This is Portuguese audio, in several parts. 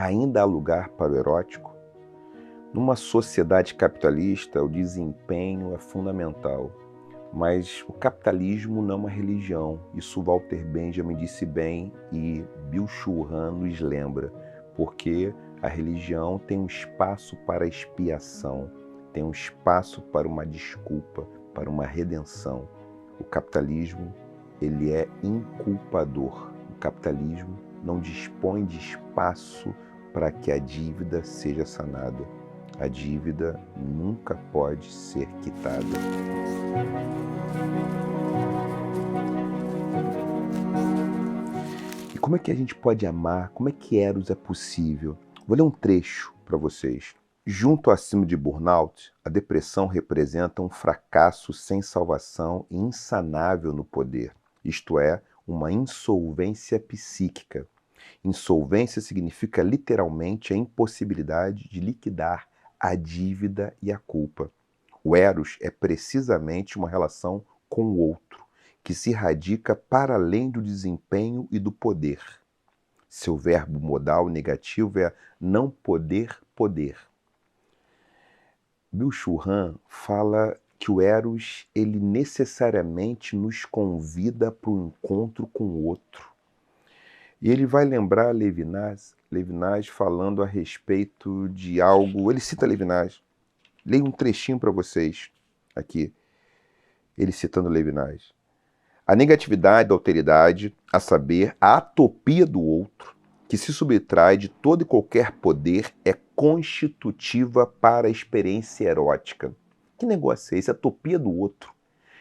Ainda há lugar para o erótico? Numa sociedade capitalista, o desempenho é fundamental. Mas o capitalismo não é uma religião. Isso Walter Benjamin disse bem e Byung-Chul Han nos lembra. Porque a religião tem um espaço para expiação, tem um espaço para uma desculpa, para uma redenção. O capitalismo, ele é inculpador. O capitalismo não dispõe de espaço para que a dívida seja sanada. A dívida nunca pode ser quitada. E como é que a gente pode amar? Como é que Eros é possível? Vou ler um trecho para vocês. Junto à síndrome de burnout, a depressão representa um fracasso sem salvação e insanável no poder, isto é, uma insolvência psíquica. Insolvência significa literalmente a impossibilidade de liquidar a dívida e a culpa. O Eros é precisamente uma relação com o outro, que se radica para além do desempenho e do poder. Seu verbo modal negativo é não poder poder. Byung-Chul Han fala que o Eros ele necessariamente nos convida para um encontro com o outro. E ele vai lembrar Levinas falando a respeito de algo. Ele cita Levinas. Leio um trechinho para vocês aqui. Ele citando Levinas. A negatividade da alteridade, a saber, a atopia do outro, que se subtrai de todo e qualquer poder, é constitutiva para a experiência erótica. Que negócio é esse? A atopia do outro.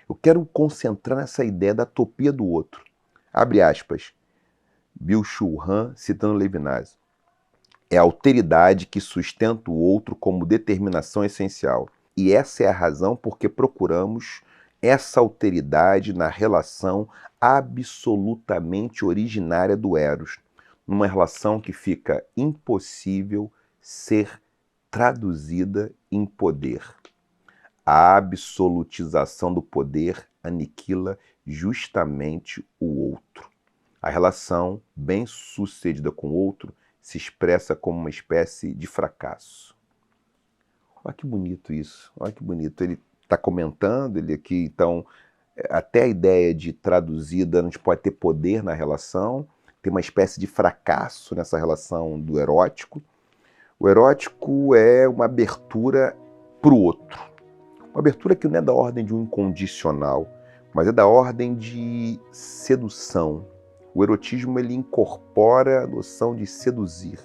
Eu quero concentrar nessa ideia da atopia do outro. Abre aspas. Byung-Chul Han citando Levinas. É a alteridade que sustenta o outro como determinação essencial. E essa é a razão por que procuramos essa alteridade na relação absolutamente originária do Eros, numa relação que fica impossível ser traduzida em poder. A absolutização do poder aniquila justamente o outro. A relação bem-sucedida com o outro se expressa como uma espécie de fracasso. Olha que bonito isso, olha que bonito. Ele está comentando, ele aqui, então, até a ideia de traduzida, a gente pode ter poder na relação, tem uma espécie de fracasso nessa relação do erótico. O erótico é uma abertura para o outro. Uma abertura que não é da ordem de um incondicional, mas é da ordem de sedução. O erotismo ele incorpora a noção de seduzir.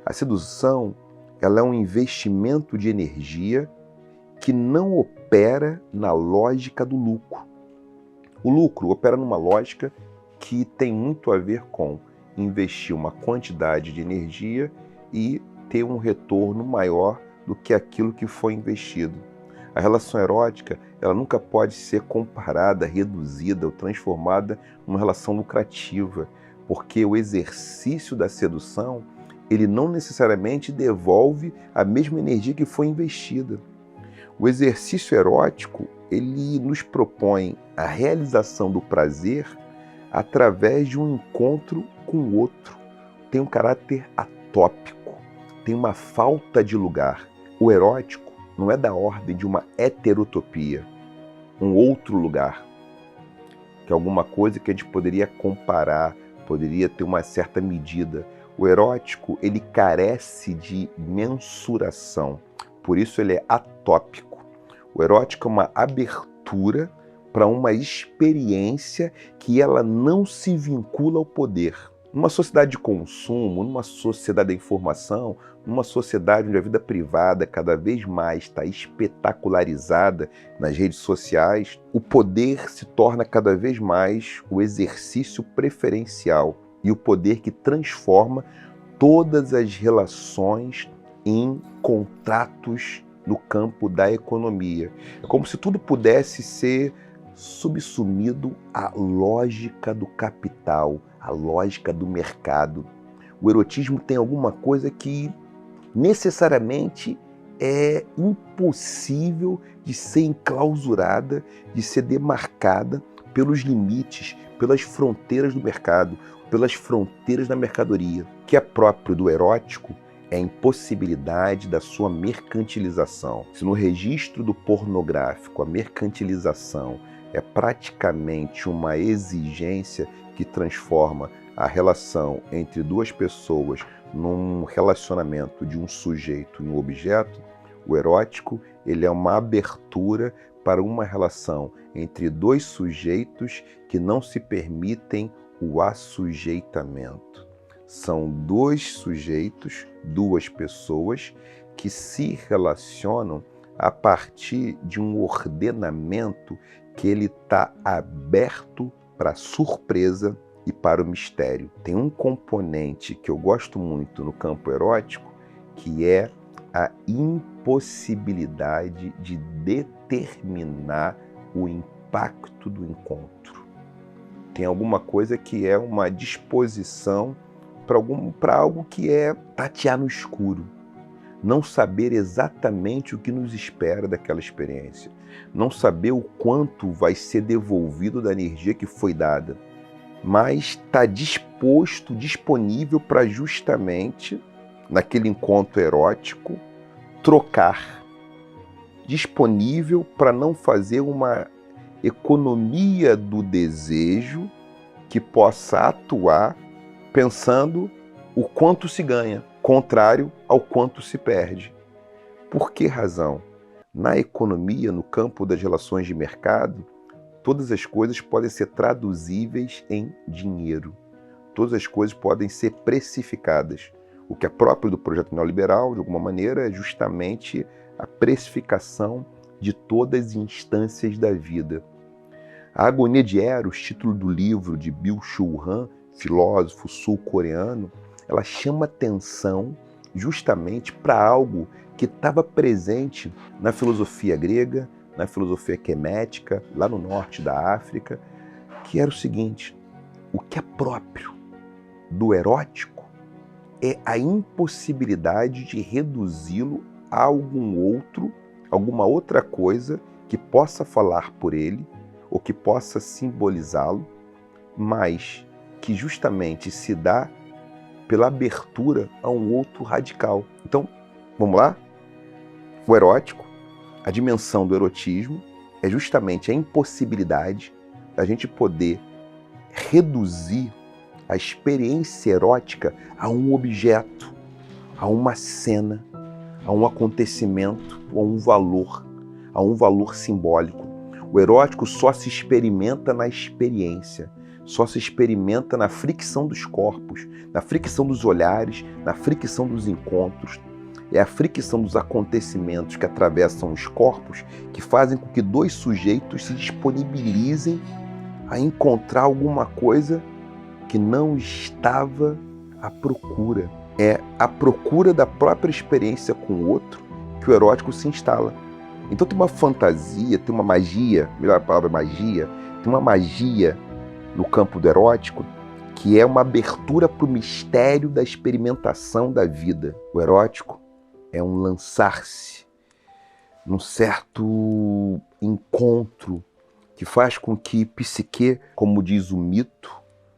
A sedução ela é um investimento de energia que não opera na lógica do lucro. O lucro opera numa lógica que tem muito a ver com investir uma quantidade de energia e ter um retorno maior do que aquilo que foi investido. A relação erótica ela nunca pode ser comparada, reduzida ou transformada numa relação lucrativa, porque o exercício da sedução ele não necessariamente devolve a mesma energia que foi investida. O exercício erótico ele nos propõe a realização do prazer através de um encontro com o outro. Tem um caráter atópico, tem uma falta de lugar. O erótico não é da ordem de uma heterotopia, um outro lugar, que é alguma coisa que a gente poderia comparar, poderia ter uma certa medida. O erótico, ele carece de mensuração, por isso ele é atópico. O erótico é uma abertura para uma experiência que ela não se vincula ao poder. Numa sociedade de consumo, numa sociedade da informação, numa sociedade onde a vida privada cada vez mais está espetacularizada nas redes sociais, o poder se torna cada vez mais o exercício preferencial e o poder que transforma todas as relações em contratos no campo da economia. É como se tudo pudesse ser subsumido à lógica do capital, à lógica do mercado. O erotismo tem alguma coisa que necessariamente é impossível de ser enclausurada, de ser demarcada pelos limites, pelas fronteiras do mercado, pelas fronteiras da mercadoria. que é próprio do erótico é a impossibilidade da sua mercantilização. Se no registro do pornográfico a mercantilização é praticamente uma exigência que transforma a relação entre duas pessoas num relacionamento de um sujeito e um objeto, o erótico ele é uma abertura para uma relação entre dois sujeitos que não se permitem o assujeitamento. São dois sujeitos, duas pessoas que se relacionam a partir de um ordenamento que ele está aberto para a surpresa e para o mistério. Tem um componente que eu gosto muito no campo erótico, que é a impossibilidade de determinar o impacto do encontro. Tem alguma coisa que é uma disposição para algo que é tatear no escuro. Não saber exatamente o que nos espera daquela experiência. Não saber o quanto vai ser devolvido da energia que foi dada. Mas está disposto, disponível para justamente, naquele encontro erótico, trocar. Disponível para não fazer uma economia do desejo que possa atuar pensando o quanto se ganha, contrário ao quanto se perde. Por que razão? Na economia, no campo das relações de mercado, todas as coisas podem ser traduzíveis em dinheiro. Todas as coisas podem ser precificadas. O que é próprio do projeto neoliberal, de alguma maneira, é justamente a precificação de todas as instâncias da vida. A Agonia de Eros, título do livro de Byung-Chul Han, filósofo sul-coreano, ela chama atenção justamente para algo que estava presente na filosofia grega, na filosofia quemética, lá no norte da África, que era o seguinte: o que é próprio do erótico é a impossibilidade de reduzi-lo a alguma outra coisa que possa falar por ele ou que possa simbolizá-lo, mas que justamente se dá pela abertura a um outro radical. Então, vamos lá? O erótico, a dimensão do erotismo, é justamente a impossibilidade da gente poder reduzir a experiência erótica a um objeto, a uma cena, a um acontecimento, a um valor simbólico. O erótico só se experimenta na experiência, só se experimenta na fricção dos corpos, na fricção dos olhares, na fricção dos encontros. É a fricção dos acontecimentos que atravessam os corpos que fazem com que dois sujeitos se disponibilizem a encontrar alguma coisa que não estava à procura. É a procura da própria experiência com o outro que o erótico se instala. Então tem uma fantasia, tem uma magia, melhor a palavra magia, tem uma magia no campo do erótico que é uma abertura para o mistério da experimentação da vida. O erótico é um lançar-se num certo encontro que faz com que Psique, como diz o mito,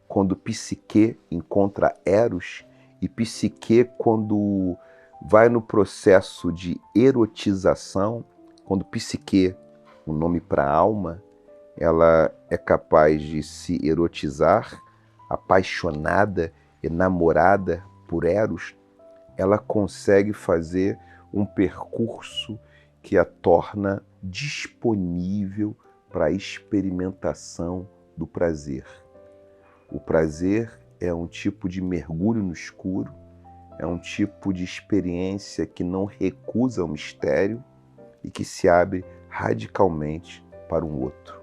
quando Psique encontra Eros, e Psique, quando vai no processo de erotização, quando Psique, o nome para alma, ela é capaz de se erotizar, apaixonada, enamorada por Eros, ela consegue fazer um percurso que a torna disponível para a experimentação do prazer. O prazer é um tipo de mergulho no escuro, é um tipo de experiência que não recusa o mistério e que se abre radicalmente para um outro.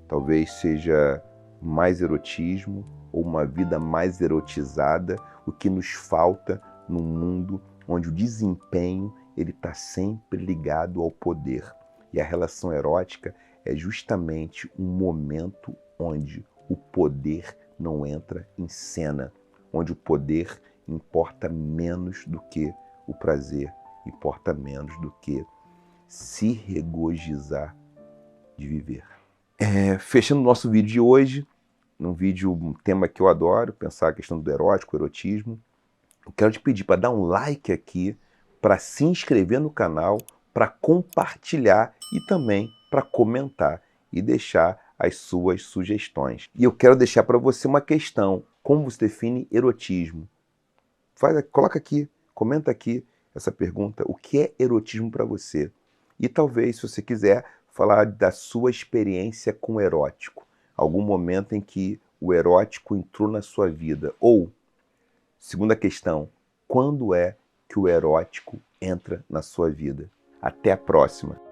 Talvez seja mais erotismo ou uma vida mais erotizada o que nos falta num mundo onde o desempenho ele está sempre ligado ao poder. E a relação erótica é justamente um momento onde o poder não entra em cena, onde o poder importa menos do que o prazer, importa menos do que se regozijar de viver. Fechando o nosso vídeo de hoje, um tema que eu adoro, pensar a questão do erótico, erotismo. eu quero te pedir para dar um like aqui, para se inscrever no canal, para compartilhar e também para comentar e deixar as suas sugestões. E eu quero deixar para você uma questão: como você define erotismo? Coloca aqui, comenta aqui essa pergunta: o que é erotismo para você? E talvez, se você quiser, falar da sua experiência com o erótico, algum momento em que o erótico entrou na sua vida. Ou, segunda questão, quando é que o erótico entra na sua vida? Até a próxima!